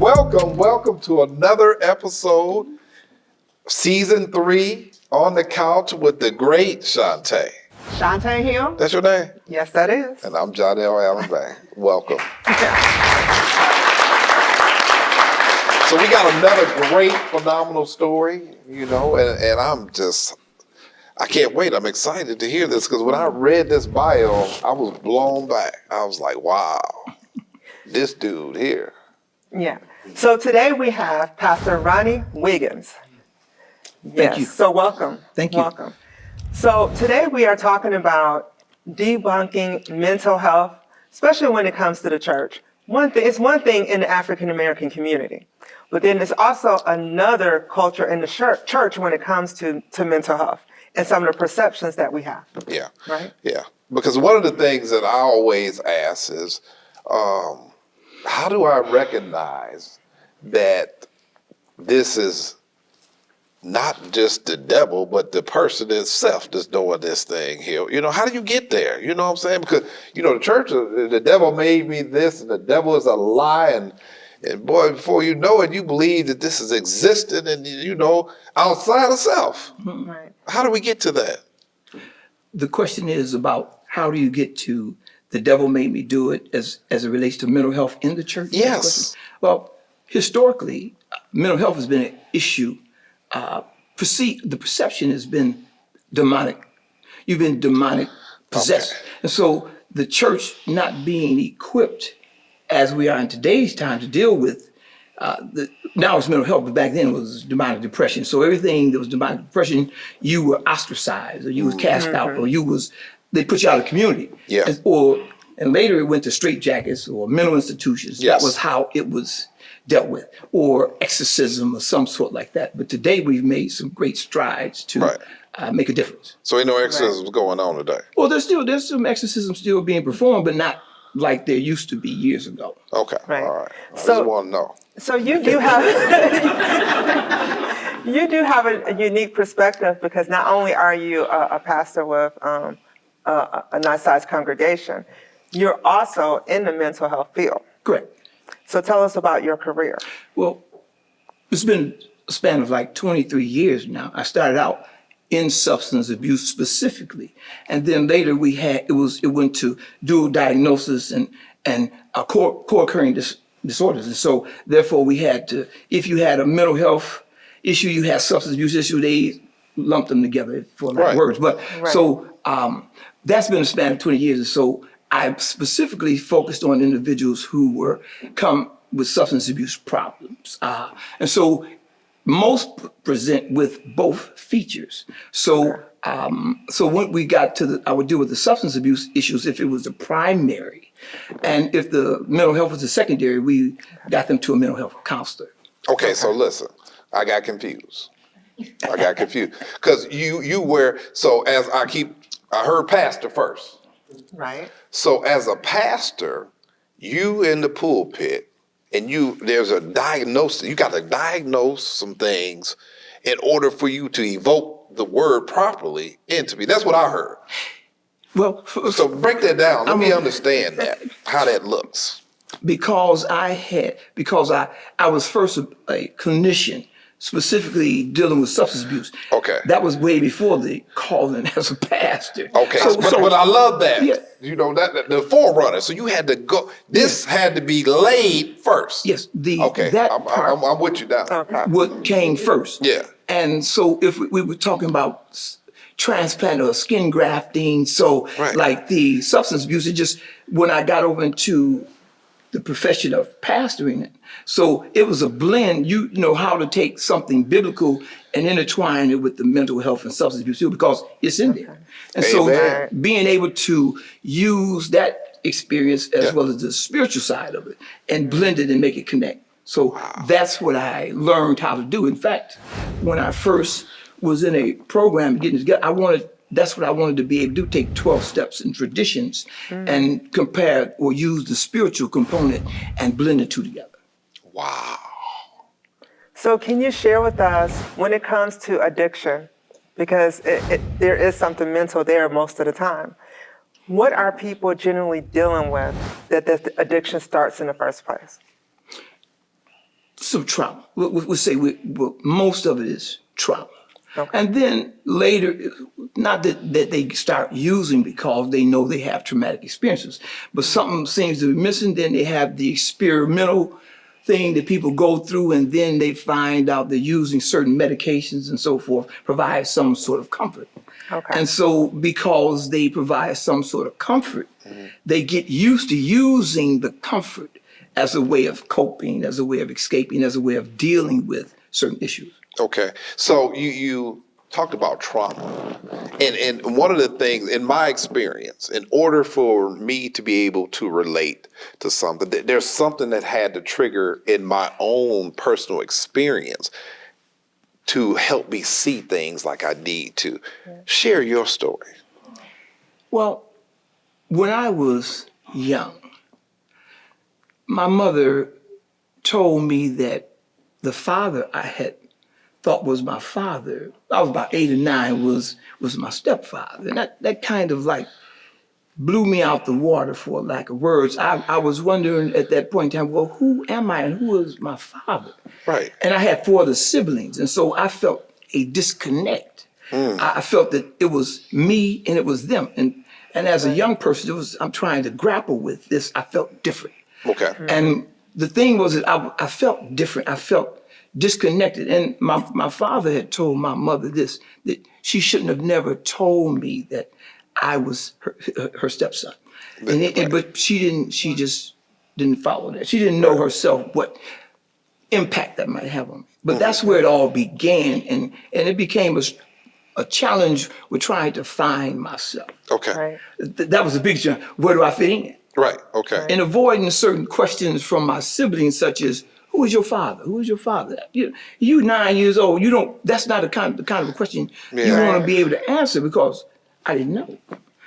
Welcome to another episode, season 3, On the Couch with the great Shuntai. Shuntai Hill? That's your name? Yes, that is. And I'm Johnell Allen. Welcome. So we got another great, phenomenal story, and I can't wait. I'm excited to hear this because when I read this bio, I was blown back. I was like, wow, this dude here. Yeah. So today we have Pastor Ronnie Wiggins. Thank you. So welcome. Thank you. Welcome. So today we are talking about debunking mental health, especially when it comes to the church. It's one thing in the African American community, but then there's also another culture in the church when it comes to mental health and some of the perceptions that we have. Yeah. Right? Yeah. Because one of the things that I always ask is, how do I recognize that this is not just the devil, but the person itself that's doing this thing here? How do you get there? You know what I'm saying? Because, the church, the devil made me this, and the devil is a lie, and boy, before you know it, you believe that this is existing and, outside of self. Right. How do we get to that? The question is about how do you get to the devil made me do it as it relates to mental health in the church? Yes. Well, historically, mental health has been an issue. The perception has been demonic. You've been demonic possessed. Okay. And so the church not being equipped as we are in today's time to deal with now it's mental health, but back then it was demonic depression. So everything that was demonic depression, you were ostracized, or you was cast out, or they put you out of the community. Yeah. And later it went to straitjackets or mental institutions. Yes. That was how it was dealt with, or exorcism or some sort like that. But today we've made some great strides to make a difference. So ain't no exorcisms going on today? Well, there's some exorcism still being performed, but not like there used to be years ago. Okay. Right. All right. I So- just want to know. So you do have a unique perspective because not only are you a pastor with a nice sized congregation, you're also in the mental health field. Correct. So tell us about your career. Well, it's been a span of like 23 years now. I started out in substance abuse specifically, and then later it went to dual diagnosis and co-occurring disorders. And so therefore we had to, if you had a mental health issue, you had substance abuse issue, they lumped them together for lack of words. But so that's been a span of 20 years. And so I specifically focused on individuals who come with substance abuse problems. And so most present with both features. So when we got to I would deal with the substance abuse issues if it was the primary. And if the mental health was the secondary, we got them to a mental health counselor. Okay, so listen, I got confused. Because you were, so as I heard pastor first. Right. So as a pastor, you in the pulpit, and there's a diagnosis, you got to diagnose some things in order for you to evoke the word properly into me. That's what I heard. Well, So break that down. Let me understand that, how that looks. because I was first a clinician, specifically dealing with substance abuse. Okay. That was way before the calling as a pastor. Okay, but I love that. Yeah. That the forerunner. So you had to go. This had to be laid first. Yes, Okay, that I'm part with you now. Okay. what came first. Yeah. And so if we were talking about transplant or skin grafting, so Right. like the substance abuse, it just, when I got over into the profession of pastoring it, so it was a blend. You know how to take something biblical and intertwine it with the mental health and substance abuse too, because it's in there. And Amen. so being able to use that experience as well as the spiritual side of it and blend it and make it connect. So that's what I learned how to do. In fact, when I first was in a program getting together, that's what I wanted to be able to do, take 12 steps and traditions and compare or use the spiritual component and blend the two together. Wow. So can you share with us when it comes to addiction, because there is something mental there most of the time. What are people generally dealing with that the addiction starts in the first place? some trauma. We'll say most of it is trauma. Okay. And then later, not that they start using because they know they have traumatic experiences, but something seems to be missing. Then they have the experimental thing that people go through, and then they find out that using certain medications and so forth provides some sort of comfort. Okay. And so because they provide some sort of comfort, they get used to using the comfort as a way of coping, as a way of escaping, as a way of dealing with certain issues. Okay, so you talked about trauma, and one of the things in my experience, in order for me to be able to relate to something, there's something that had to trigger in my own personal experience to help me see things like I need to. Share your story. Well, when I was young, my mother told me that the father I had thought was my father, I was about 8 or 9, was my stepfather. And that kind of like blew me out the water, for lack of words. I was wondering at that point in time, well, who am I and who is my father? Right. And I had 4 other siblings, and so I felt a disconnect. I felt that it was me and it was them. And as a young person, I'm trying to grapple with this. I felt different. Okay. And the thing was that I felt different. I felt disconnected. And my father had told my mother this, that she shouldn't have never told me that I was her stepson. But she just didn't follow that. She didn't know herself what impact that might have on me. But that's where it all began. And it became a challenge with trying to find myself. Okay. Right. That was a big challenge. Where do I fit in? Right. Okay. And avoiding certain questions from my siblings, such as, who is your father? Who is your father? You 9 years old. You don't. That's not the kind of a question you want to be able to answer, because I didn't know.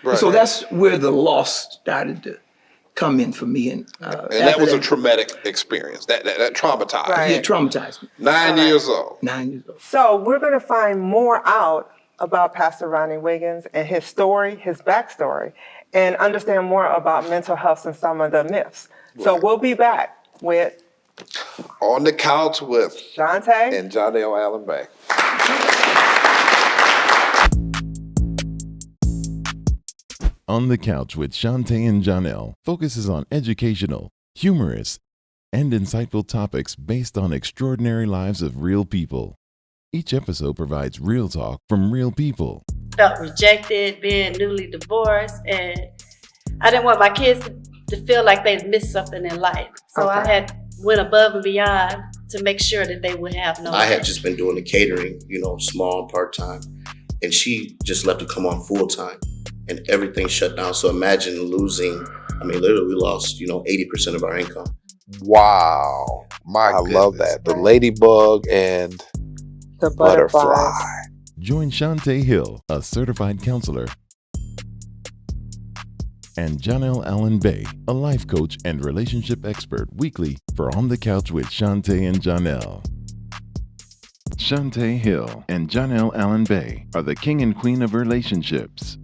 Right. So that's where the loss started to come in for me. And that was a traumatic experience. That traumatized. Right. it traumatized me. 9 years old. 9 years old. So we're going to find more out about Pastor Ronnie Wiggins and his story, his backstory, and understand more about mental health and some of the myths. So we'll be back with On the Couch with Shuntai and Johnell Allen Bay. On the Couch with Shuntai and Johnell focuses on educational, humorous, and insightful topics based on extraordinary lives of real people. Each episode provides real talk from real people. Felt rejected, being newly divorced, and I didn't want my kids to feel like they'd missed something in life. So I had went above and beyond to make sure that they would have no. I had just been doing the catering, small and part-time, and she just left to come on full-time, and everything shut down. So imagine losing, literally we lost, 80% of our income. Wow. I love that. The ladybug and the butterfly. butterflies. Join Shuntai Hill, a certified counselor, and Johnell Allen Bay, a life coach and relationship expert, weekly for On the Couch with Shuntai and Johnell. Shuntai Hill and Johnell Allen Bay are the king and queen of relationships.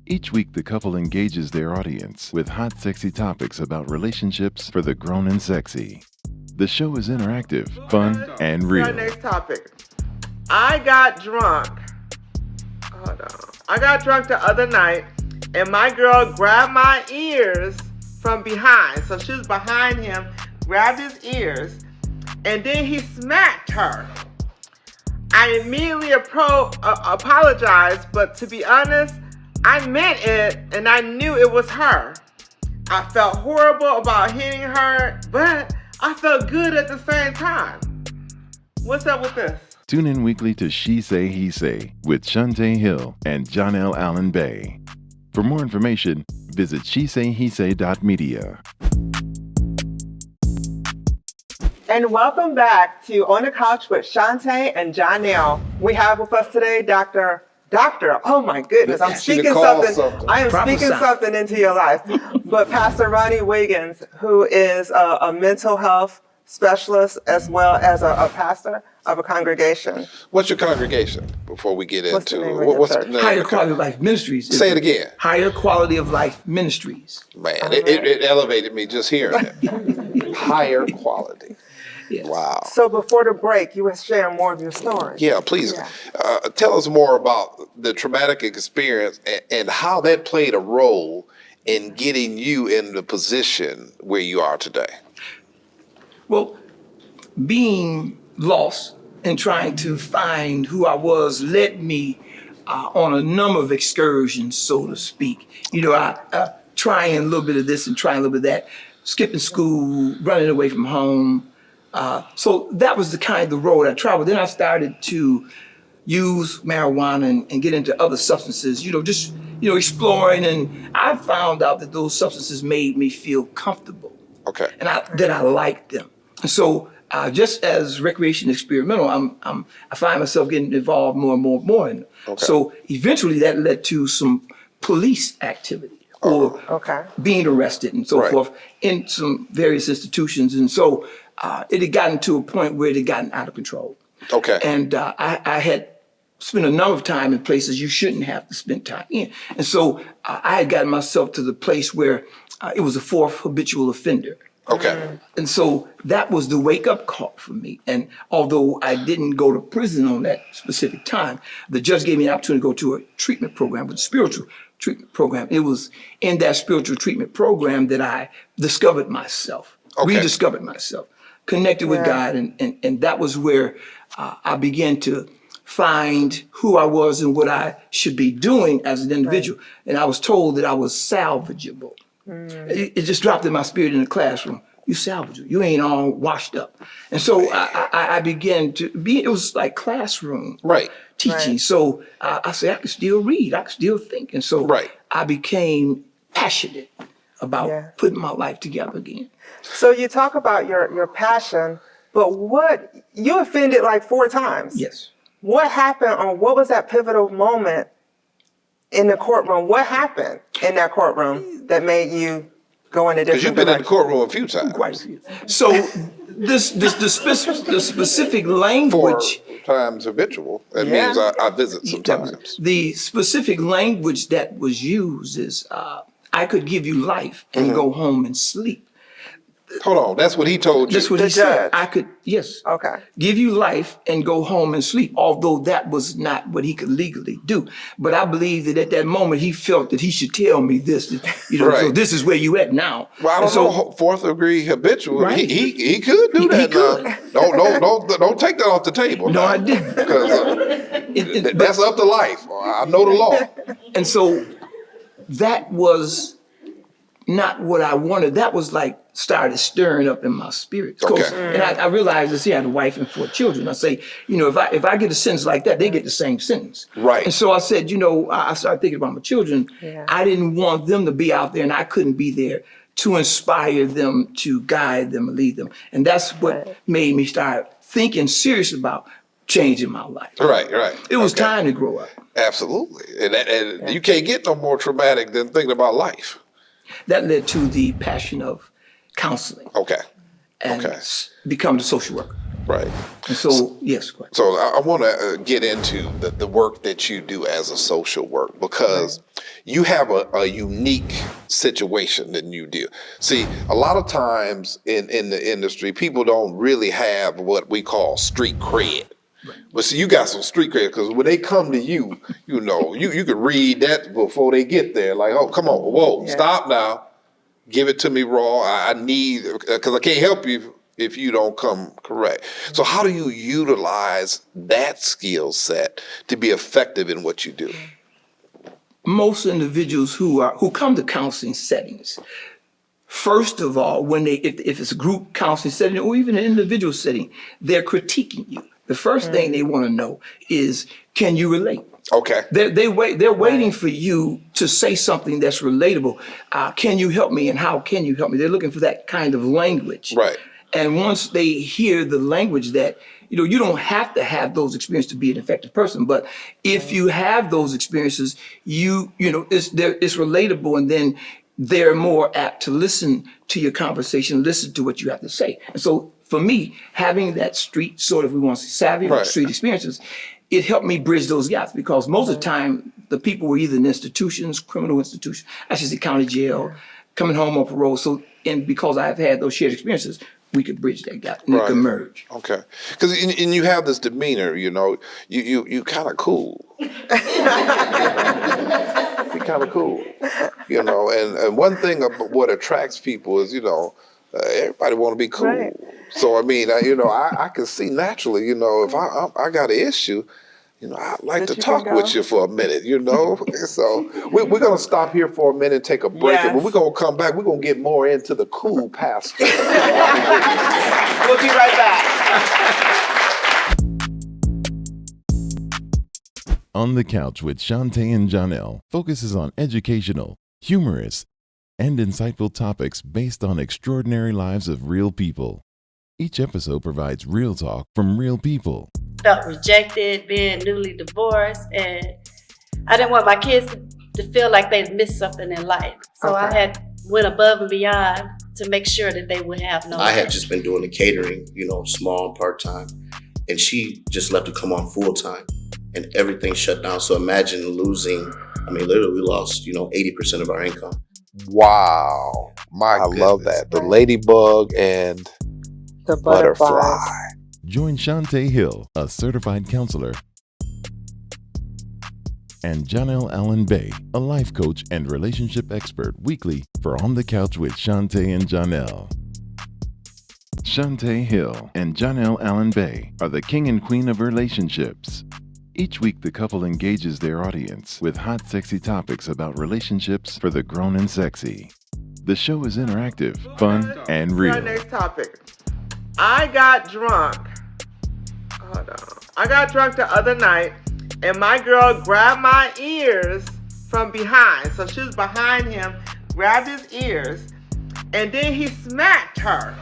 Each week, the couple engages their audience with hot, sexy topics about relationships for the grown and sexy. The show is interactive, fun, and real. Our next topic. I got drunk. Hold on. I got drunk the other night, and my girl grabbed my ears from behind. So she was behind him, grabbed his ears, and then he smacked her. I immediately apologized, but to be honest, I meant it, and I knew it was her. I felt horrible about hitting her, but I felt good at the same time. What's up with this? Tune in weekly to She Say, He Say with Shuntai Hill and Johnell Allen Bay. For more information, visit shesayhesay.media. And welcome back to On the Couch with Shuntai and Johnell. We have with us today Doctor, oh my goodness, I'm speaking something. I am speaking something into your life. But Pastor Ronnie Wiggins, who is a mental health specialist as well as a pastor of a congregation. What's your congregation before we get What's the into name of your what's the church? name? Higher Quality of Life Ministries. Say it again. Higher Quality of Life Ministries. Man, it elevated me just hearing it. Higher quality. Yes. Wow. So before the break, you were sharing more of your story. Yeah, please Yeah. tell us more about the traumatic experience and how that played a role in getting you in the position where you are today. Well, being lost and trying to find who I was led me on a number of excursions, so to speak. You know, I trying a little bit of this and trying a little bit of that, skipping school, running away from home. So that was the kind of the road I traveled. Then I started to use marijuana and get into other substances, just, exploring. And I found out that those substances made me feel comfortable Okay. and that I liked them. And so just as recreation experimental, I find myself getting involved more and more and more. And Okay. so eventually that led to some police activity or Okay. being arrested and so Right. forth in some various institutions. And so it had gotten to a point where it had gotten out of control. Okay. And I had spent a number of time in places you shouldn't have to spend time in. And so I had gotten myself to the place where it was a fourth habitual offender. Okay. And so that was the wake up call for me. And although I didn't go to prison on that specific time, the judge gave me an opportunity to go to a treatment program, a spiritual treatment program. It was in that spiritual treatment program that I discovered myself, Okay. rediscovered myself, connected with God. And that was where I began to find who I was and what I should be doing as an individual. Right. And I was told that I was salvageable. It just dropped in my spirit in the classroom. You salvageable. You ain't all washed up. And so I began to be, it was like classroom Right. teaching. Right. So I said, I could still read. I could still think. And so Right. I became passionate about Yeah. putting my life together again. So you talk about your passion, but you offended like 4 times. Yes. What happened, or what was that pivotal moment in the courtroom? What happened in that courtroom that made you go in a Because different you've been in the direction? courtroom a few times. Quite a few. So the specific language. 4 times habitual. That Yeah. means I visit sometimes. The specific language that was used is I could give you life and go home and sleep. Hold on. That's what he told you. That's what The he said. judge. I could, yes. Okay. Give you life and go home and sleep, although that was not what he could legally do. But I believe that at that moment he felt that he should tell me this, that, so Right. this is where you at now. Well, I And don't know. 4th degree habitual. Right. He could do He that. could. Now. Don't take that off the table. No, now. I didn't. Because that's up to life. I know the law. And so that was not what I wanted. That was like started stirring up in my spirit. 'Cause- Okay. And I realized this, he had a wife and 4 children. I say, if I get a sentence like that, they get the same sentence. Right. And so I said, I started thinking about my children. Yeah. I didn't want them to be out there and I couldn't be there to inspire them, to guide them, and lead them. And that's what made me start thinking serious about changing my life. Right. It was Okay. time to grow up. Absolutely. And you can't get no more traumatic than thinking about life. That led to the passion of counseling Okay. and Okay. become the social worker. Right. And so, yes, go ahead. So I want to get into the work that you do as a social work, because you have a unique situation that you do. See, a lot of times in the industry, people don't really have what we call street cred. But see, you got some street cred, because when they come to you, you can read that before they get there. Like, oh, come on, whoa, stop now. Give it to me raw. I need, because I can't help you if you don't come correct. So how do you utilize that skill set to be effective in what you do? Most individuals who come to counseling settings, first of all, if it's a group counseling setting or even an individual setting, they're critiquing you. The first thing they want to know is, can you relate? Okay. They're waiting for you to say something that's relatable. Can you help me, and how can you help me? They're looking for that kind of language. Right. And once they hear the language that, you don't have to have those experiences to be an effective person, but if you have those experiences, it's relatable, and then they're more apt to listen to your conversation, listen to what you have to say. And so for me, having that street sort of, we want to say savvy, Right. street experiences, it helped me bridge those gaps, because most of the time the people were either in institutions, criminal institutions, I should say county jail, coming home on parole. So, and because I've had those shared experiences, we could bridge that gap and it Right. could merge. Okay, because and you have this demeanor, you kind of cool. You kind of cool, And one thing about what attracts people is, everybody want to be cool. Right. So I mean, I can see naturally, if I got an issue, I'd like That to you talk can with go. you for a minute, So we're going to stop here for a minute, take a break, and when Yes. we're going to come back, we're going to get more into the cool pastor. We'll be right back. On the Couch with Shuntai and Johnell focuses on educational, humorous, and insightful topics based on extraordinary lives of real people. Each episode provides real talk from real people. Felt rejected, being newly divorced, and I didn't want my kids to feel like they missed something in life. So I Okay. went above and beyond to make sure that they would have no. I had just been doing the catering, small and part-time, and she just left to come on full-time, and everything shut down. So imagine losing, literally we lost, 80% of our income. Wow. I love that. The ladybug and The butterfly. Join Shuntai Hill, a certified counselor, and Johnell Allen Bay, a life coach and relationship expert, weekly for On the Couch with Shuntai and Johnell. Shuntai Hill and Johnell Allen Bay are the king and queen of relationships. Each week, the couple engages their audience with hot, sexy topics about relationships for the grown and sexy. The show is interactive, fun, and Our real. next topic. I got drunk. Hold on. I got drunk the other night, and my girl grabbed my ears from behind. So she was behind him, grabbed his ears, and then he smacked her.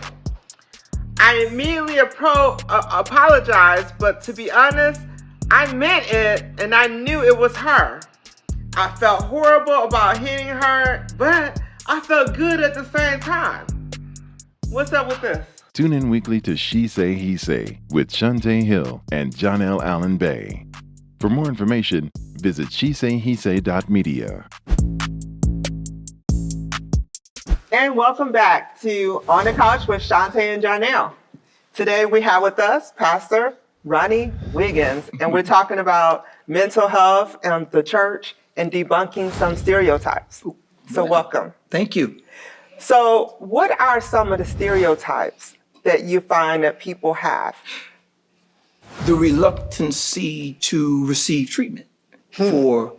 I immediately apologized, but to be honest, I meant it, and I knew it was her. I felt horrible about hitting her, but I felt good at the same time. What's up with this? Tune in weekly to She Say, He Say with Shuntai Hill and Johnell Allen Bay. For more information, visit shesayhesay.media. And welcome back to On the Couch with Shuntai and Johnell. Today we have with us Pastor Ronnie Wiggins, and we're talking about mental health and the church and debunking some stereotypes. So welcome. Thank you. So what are some of the stereotypes that you find that people have? The reluctancy to receive treatment for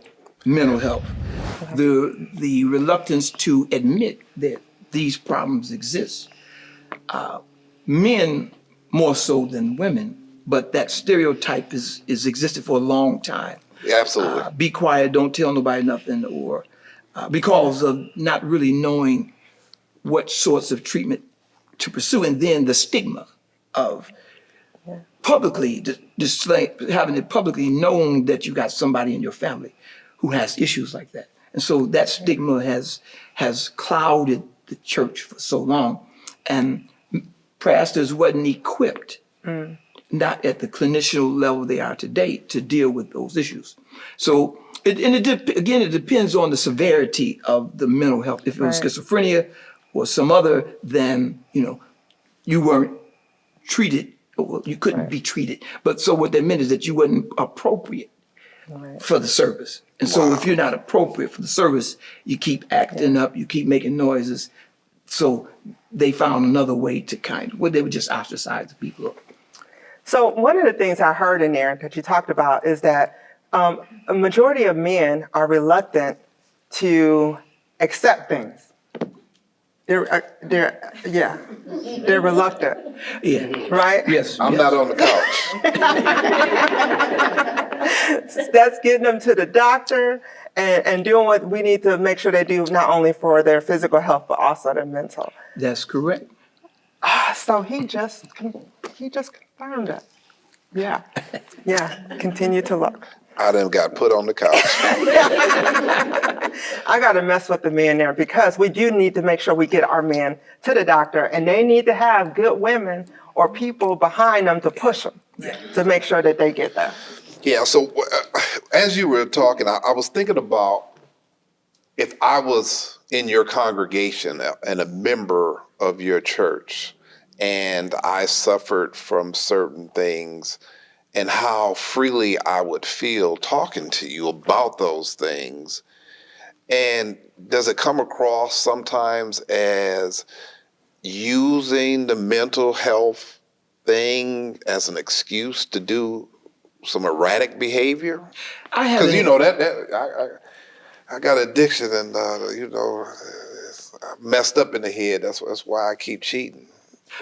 mental health, the reluctance to admit that these problems exist. Men more so than women, but that stereotype is existed for a long time. Absolutely. Be quiet, don't tell nobody nothing, or because of not really knowing what sorts of treatment to pursue, and then the stigma of publicly having it publicly known that you got somebody in your family who has issues like that, and so that stigma has clouded the church for so long, and pastors wasn't equipped, not at the clinician level they are today, to deal with those issues. So it depends on the severity of the mental health. If it was Right. schizophrenia or some other, then you weren't treated, or you couldn't be treated. But so what that meant is that you wasn't appropriate for the service. And so if you're not appropriate for the service, you keep acting up, you keep making noises. So they found another way to they would just ostracize the people. So one of the things I heard in there that you talked about is that a majority of men are reluctant to accept things. They're reluctant, Yeah. right? Yes. I'm yes. not on the couch. That's getting them to the doctor and doing what we need to make sure they do, not only for their physical health, but also their mental. That's correct. So he just confirmed it. Yeah. Continue to look. I done got put on the couch. I got to mess with the men there because we do need to make sure we get our men to the doctor, and they need to have good women or people behind them to push them to make sure that they get there. Yeah, so as you were talking, I was thinking about if I was in your congregation and a member of your church, and I suffered from certain things, and how freely I would feel talking to you about those things. And does it come across sometimes as using the mental health thing as an excuse to do some erratic behavior? I haven't. Because you know I got addiction, and I'm messed up in the head. That's why I keep cheating.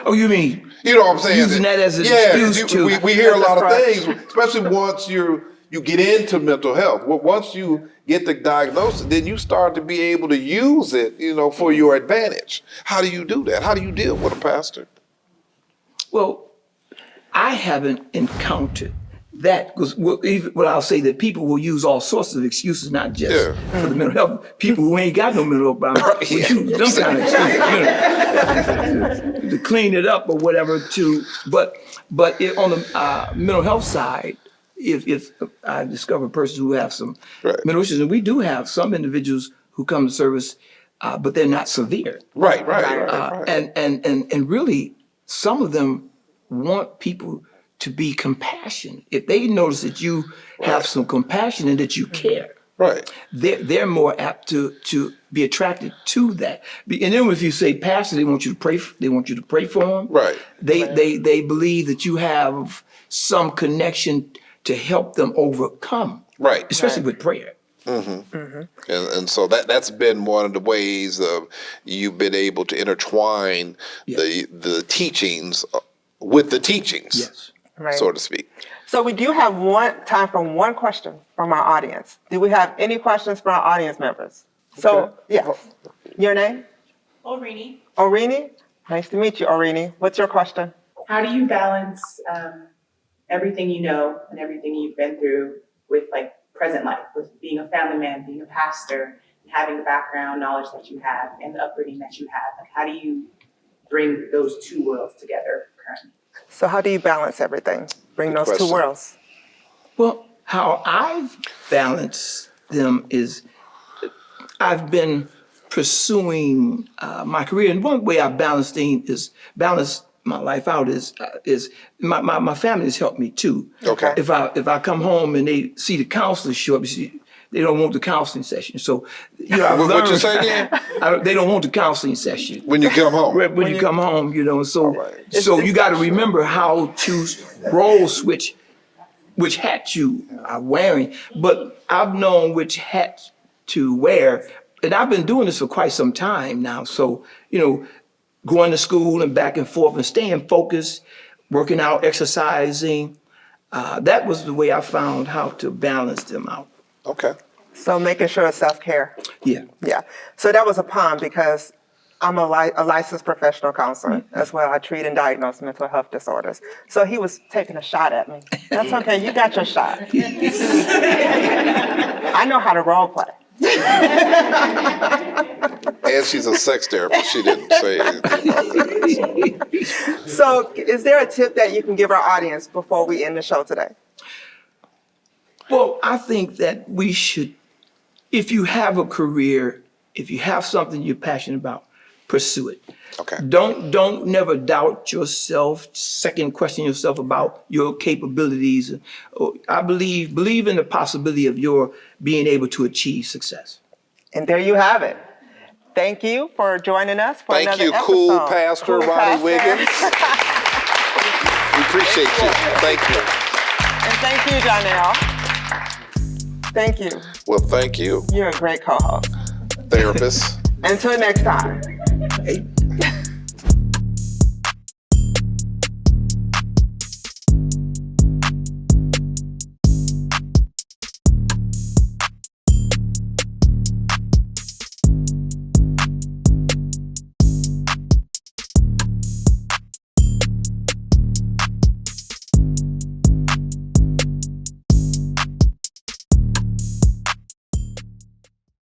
Oh, you mean You know what I'm saying? using that as an Yeah, excuse to? we hear a lot of Right. things, especially once you get into mental health. Once you get the diagnosis, then you start to be able to use it, for your advantage. How do you do that? How do you deal with a pastor? Well, I haven't encountered that, because I'll say that people will use all sorts of excuses, not just for the mental health. People who ain't got no mental health problems will use them kind of excuses, to clean it up or whatever. But on the mental health side, if I discover persons who have some mental issues, and we do have some individuals who come to service, but they're not severe. Right. And really, some of them want people to be compassionate. If they notice that you have some compassion and that you care, Right. they're more apt to be attracted to that. And then if you say pastor, they want you to pray. They want you to pray for them. Right. They believe that you have some connection to help them overcome. Right. Especially with prayer. And so that's been one of the ways of you've been able to intertwine the teachings with the teachings, Yes. Right. so to speak. So we do have time for one question from our audience. Do we have any questions from our audience members? So, yes. Your name? Orini, Orini? Nice to meet you, Orini. What's your question? how do you balance everything you know and everything you've been through with like present life, with being a family man, being a pastor, and having the background knowledge that you have and the upbringing that you have? Like, how do you bring those two worlds together currently? So how do you balance everything? Bring Good those two question. worlds. Well, how I've balanced them is I've been pursuing my career, and one way I balance my life out is my family has helped me too. Okay. If I come home and they see the counselor show up, they don't want the counseling session. So I've What you learned- say again? they don't want the counseling session. When you come home. When you come home, so right. so you got to remember how to role switch, which hat you are wearing. But I've known which hat to wear, and I've been doing this for quite some time now. So going to school and back and forth and staying focused, working out, exercising. That was the way I found how to balance them out. Okay. So making sure it's self-care. Yeah. Yeah. So that was a pun because I'm a licensed professional counselor as well. I treat and diagnose mental health disorders. So he was taking a shot at me. That's okay. You got your shot. I know how to role play. And she's a sex therapist. She didn't say anything about that. So is there a tip that you can give our audience before we end the show today? Well, I think that we should, if you have a career, if you have something you're passionate about, pursue it. Okay. Don't never doubt yourself, second question yourself about your capabilities. I believe in the possibility of your being able to achieve success. And there you have it. Thank you for joining us for Thank another you, episode. cool Pastor Cool Ronnie Pastor. Wiggins. We appreciate you. Thank you. And thank you, Johnell. Thank you. Well, thank you, You're a great co-host. therapist. Until next time. Hey,